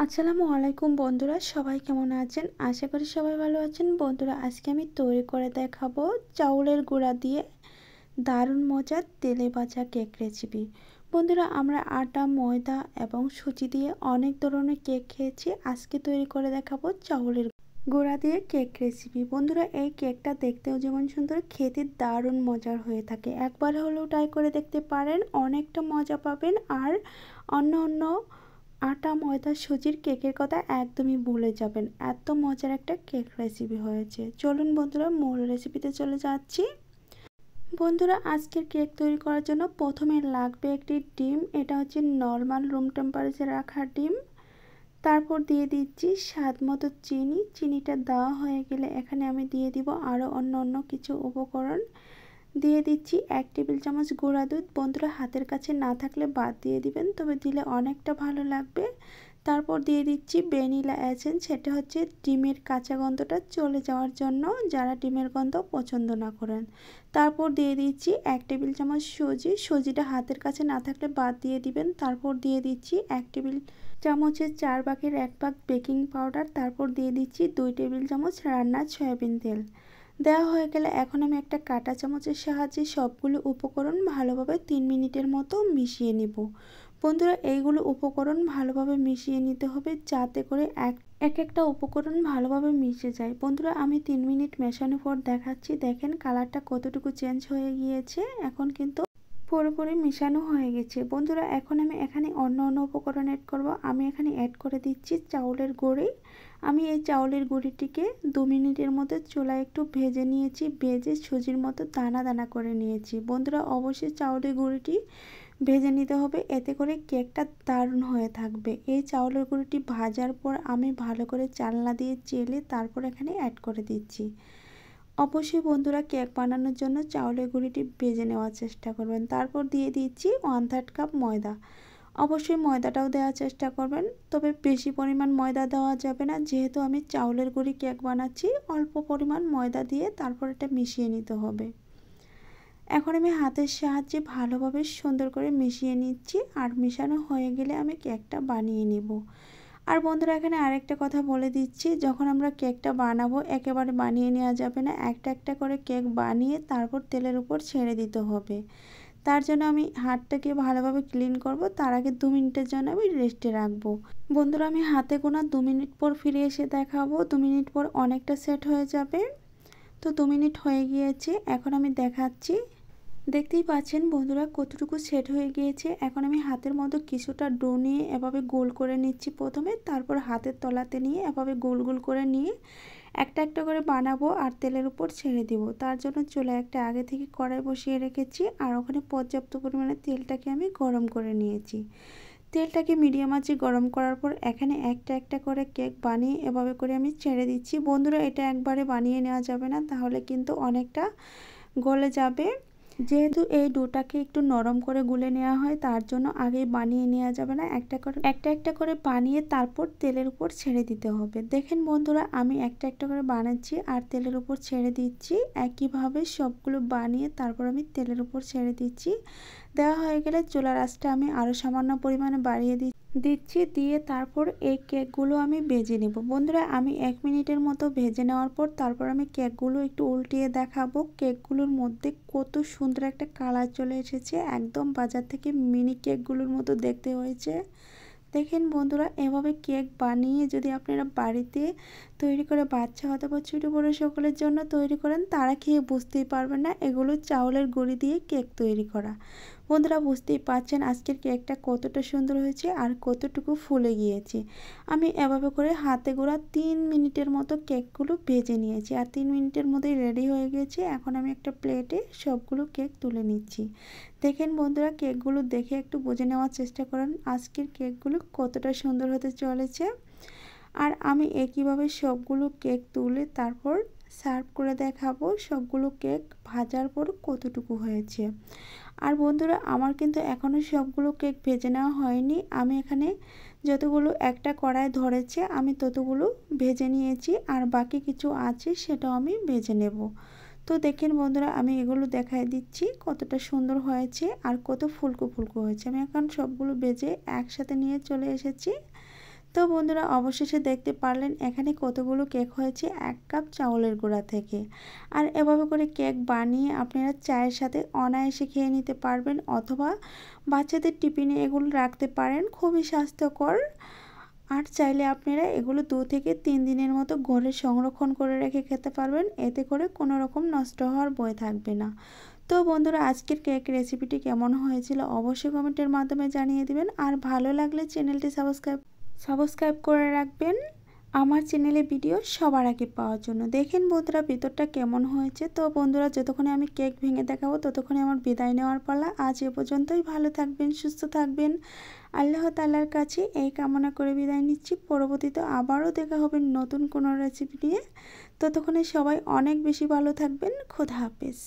আসসালামু আলাইকুম বন্ধুরা, সবাই কেমন আছেন? আশা করি সবাই ভালো আছেন। বন্ধুরা, আজকে আমি তৈরি করে দেখাবো চাউলের গুঁড়া দিয়ে দারুণ মজার তেলে ভাজা কেক রেসিপি। বন্ধুরা, আমরা আটা, ময়দা এবং সুজি দিয়ে অনেক ধরনের কেক খেয়েছি। আজকে তৈরি করে দেখাবো চাউলের গুঁড়া দিয়ে কেক রেসিপি। বন্ধুরা, এই কেকটা দেখতেও যেমন সুন্দর, খেতে দারুণ মজার হয়ে থাকে। একবার হলেও ট্রাই করে দেখতে পারেন, অনেকটা মজা পাবেন। আর অন্য আটা, ময়দা, সুজির কেকের কথা একদমই ভুলে যাবেন। এত মজার একটা কেক রেসিপি হয়েছে। চলুন বন্ধুরা, মূল রেসিপিতে চলে যাচ্ছি। বন্ধুরা, আজকের কেক তৈরি করার জন্য প্রথমে লাগবে একটি ডিম। এটা হচ্ছে নর্মাল রুম টেম্পারেচারে রাখা ডিম। তারপর দিয়ে দিচ্ছি স্বাদ মতো চিনি। চিনিটা দেওয়া হয়ে গেলে এখানে আমি দিয়ে দিব আরও অন্য কিছু উপকরণ। দিয়ে দিচ্ছি 1 টেবিল চামচ গুঁড়া দুধ। বন্ধুরা, হাতের কাছে না থাকলে বাদ দিয়ে দিবেন, তবে দিলে অনেকটা ভালো লাগবে। তারপর দিয়ে দিচ্ছি ভ্যানিলা এসেন্স। সেটা হচ্ছে ডিমের কাঁচা গন্ধটা চলে যাওয়ার জন্য, যারা ডিমের গন্ধ পছন্দ না করেন। তারপর দিয়ে দিচ্ছি 1 টেবিল চামচ সুজি। সুজিটা হাতের কাছে না থাকলে বাদ দিয়ে দিবেন। তারপর দিয়ে দিচ্ছি 1 টেবিল চামচের 4 ভাগের 1 ভাগ বেকিং পাউডার। তারপর দিয়ে দিচ্ছি 2 টেবিল চামচ রান্নার সয়াবিন তেল। দেওয়া হয়ে গেলে এখন আমি একটা কাঁটা চামচের সাহায্যে সবগুলো উপকরণ ভালোভাবে 3 মিনিটের মতো মিশিয়ে নিব। বন্ধুরা, এইগুলো উপকরণ ভালোভাবে মিশিয়ে নিতে হবে, যাতে করে এক একটা উপকরণ ভালোভাবে মিশে যায়। বন্ধুরা, আমি 3 মিনিট মেশানোর পর দেখাচ্ছি। দেখেন কালারটা কতটুকু চেঞ্জ হয়ে গিয়েছে। এখন কিন্তু পুরোপুরি মিশানো হয়ে গেছে। বন্ধুরা, এখন আমি এখানে অন্য উপকরণ অ্যাড করব। আমি এখানে অ্যাড করে দিচ্ছি চাউলের গুঁড়ি। আমি এই চাউলের গুঁড়িটিকে 2 মিনিটের মধ্যে চুলায় একটু ভেজে নিয়েছি। ভেজে সুজির মতো দানা দানা করে নিয়েছি। বন্ধুরা, অবশ্যই চাউলের গুঁড়িটি ভেজে নিতে হবে, এতে করে কেকটা দারুণ হয়ে থাকবে। এই চাউলের গুঁড়িটি ভাজার পর আমি ভালো করে চালনা দিয়ে চেলে তারপর এখানে অ্যাড করে দিচ্ছি। অবশ্যই বন্ধুরা, কেক বানানোর জন্য চাউলের গুঁড়িটি ভেজে নেওয়ার চেষ্টা করবেন। তারপর দিয়ে দিচ্ছি 1/3 কাপ ময়দা। অবশ্যই ময়দাটাও দেওয়ার চেষ্টা করবেন, তবে বেশি পরিমাণ ময়দা দেওয়া যাবে না, যেহেতু আমি চাউলের গুঁড়ি কেক বানাচ্ছি। অল্প পরিমাণ ময়দা দিয়ে তারপর এটা মিশিয়ে নিতে হবে। এখন আমি হাতের সাহায্যে ভালোভাবে সুন্দর করে মিশিয়ে নিচ্ছি। আর মিশানো হয়ে গেলে আমি কেকটা বানিয়ে নেব। আর বন্ধুরা, এখানে আরেকটা কথা বলে দিচ্ছি, যখন আমরা কেকটা বানাবো একেবারে বানিয়ে নেওয়া যাবে না। একটা করে কেক বানিয়ে তারপর তেলের উপর ছেড়ে দিতে হবে। তার জন্য আমি হাতটাকে ভালোভাবে ক্লিন করব। তার আগে 2 মিনিটের জন্য আমি রেস্টে রাখবো। বন্ধুরা, আমি হাতে গোনা 2 মিনিট পর ফিরে এসে দেখাবো। 2 মিনিট পর অনেকটা সেট হয়ে যাবে। তো 2 মিনিট হয়ে গিয়েছে, এখন আমি দেখাচ্ছি। দেখতেই পাচ্ছেন বন্ধুরা কতটুকু সেট হয়ে গিয়েছে। এখন আমি হাতের মধ্যে কিছুটা ডো নিয়ে এভাবে গোল করে নিচ্ছি প্রথমে। তারপর হাতের তলাতে নিয়ে এভাবে গোল করে নিয়ে একটা করে বানাবো আর তেলের উপর ছেড়ে দিব। তার জন্য চুলায় একটা আগে থেকে কড়াই বসিয়ে রেখেছি, আর ওখানে পর্যাপ্ত পরিমাণে তেলটাকে আমি গরম করে নিয়েছি। তেলটাকে মিডিয়াম আঁচে গরম করার পর এখানে একটা করে কেক বানিয়ে এভাবে করে আমি ছেড়ে দিচ্ছি। বন্ধুরা, এটা একবারে বানিয়ে নেওয়া যাবে না, তাহলে কিন্তু অনেকটা গলে যাবে। যেহেতু এই ডোটাকে একটু নরম করে গুলে নেওয়া হয়, তার জন্য আগেই বানিয়ে নেওয়া যাবে না। একটা করে বানিয়ে তারপর তেলের উপর ছেড়ে দিতে হবে। দেখেন বন্ধুরা, আমি একটা করে বানাচ্ছি আর তেলের উপর ছেড়ে দিচ্ছি। একইভাবে সবগুলো বানিয়ে তারপর আমি তেলের উপর ছেড়ে দিচ্ছি। দেওয়া হয়ে গেলে চুলার আঁচটা আমি আরও সামান্য পরিমাণে বাড়িয়ে দিচ্ছি। দিয়ে তারপর এই কেকগুলো আমি ভেজে নেব। বন্ধুরা, আমি 1 মিনিটের মতো ভেজে নেওয়ার পর তারপর আমি কেকগুলো একটু উল্টিয়ে দেখাবো। কেকগুলোর মধ্যে কত সুন্দর একটা কালার চলে এসেছে, একদম বাজার থেকে মিনি কেকগুলোর মতো দেখতে হয়েছে। দেখেন বন্ধুরা, এভাবে কেক বানিয়ে যদি আপনারা বাড়িতে তৈরি করে বাচ্চা অথবা ছোটো বড়ো সকলের জন্য তৈরি করেন, তারা খেয়ে বুঝতেই পারবেন না এগুলো চাউলের গুঁড়ি দিয়ে কেক তৈরি করা। বন্ধুরা, বুঝতেই পারছেন আজকের কেকটা কতটা সুন্দর হয়েছে আর কতটুকু ফুলে গিয়েছে। আমি এভাবে করে হাতে গোড়া 3 মিনিটের মতো কেকগুলো ভেজে নিয়েছি, আর 3 মিনিটের মধ্যেই রেডি হয়ে গেছে। এখন আমি একটা প্লেটে সবগুলো কেক তুলে নিচ্ছি। দেখেন বন্ধুরা, কেকগুলো দেখে একটু বুঝে নেওয়ার চেষ্টা করেন আজকের কেকগুলো কতটা সুন্দর হতে চলেছে। আর আমি একইভাবে সবগুলো কেক তুলে তারপর সার্ভ করে দেখাবো সবগুলো কেক ভাজার পর কতটুকু হয়েছে। আর বন্ধুরা, আমার কিন্তু এখনও সবগুলো কেক ভেজে নেওয়া হয়নি। আমি এখানে যতগুলো একটা কড়াই ধরেছে আমি ততগুলো ভেজে নিয়েছি, আর বাকি কিছু আছে সেটাও আমি ভেজে নেব। তো দেখেন বন্ধুরা, আমি এগুলো দেখাই দিচ্ছি কতটা সুন্দর হয়েছে আর কত ফুলকো হয়েছে। আমি এখন সবগুলো ভেজে একসাথে নিয়ে চলে এসেছি। তো বন্ধুরা অবশেষে দেখতে পারলেন এখানে কতগুলো কেক হয়েছে 1 কাপ চাউলের গুঁড়া থেকে। আর এভাবে করে কেক বানিয়ে আপনারা চায়ের সাথে অনায়াসে খেয়ে নিতে পারবেন, অথবা বাচ্চাদের টিফিনে এগুলো রাখতে পারেন, খুবই স্বাস্থ্যকর। আর চাইলে আপনারা এগুলো 2 থেকে 3 দিনের মতো ঘরে সংরক্ষণ করে রেখে খেতে পারবেন, এতে করে কোনো রকম নষ্ট হওয়ার ভয় থাকবে না। তো বন্ধুরা আজকের কেক রেসিপিটি কেমন হয়েছিল অবশ্যই কমেন্টের মাধ্যমে জানিয়ে দিবেন। আর ভালো লাগলে চ্যানেলটি সাবস্ক্রাইব করে রাখবেন আমার চ্যানেলে ভিডিও সবার আগে পাওয়ার জন্য। দেখেন বন্ধুরা ভিতরটা কেমন হয়েছে। তো বন্ধুরা যতক্ষণে আমি কেক ভেঙে দেখাবো ততক্ষণে আমার বিদায় নেওয়ার পালা। আজ এ পর্যন্তই। ভালো থাকবেন, সুস্থ থাকবেন, আল্লাহ তাআলার কাছে এই কামনা করে বিদায় নিচ্ছি। পরবর্তীতে আবারও দেখা হবে নতুন কোনো রেসিপি নিয়ে। ততক্ষণে সবাই অনেক বেশি ভালো থাকবেন। খোদা হাফেজ।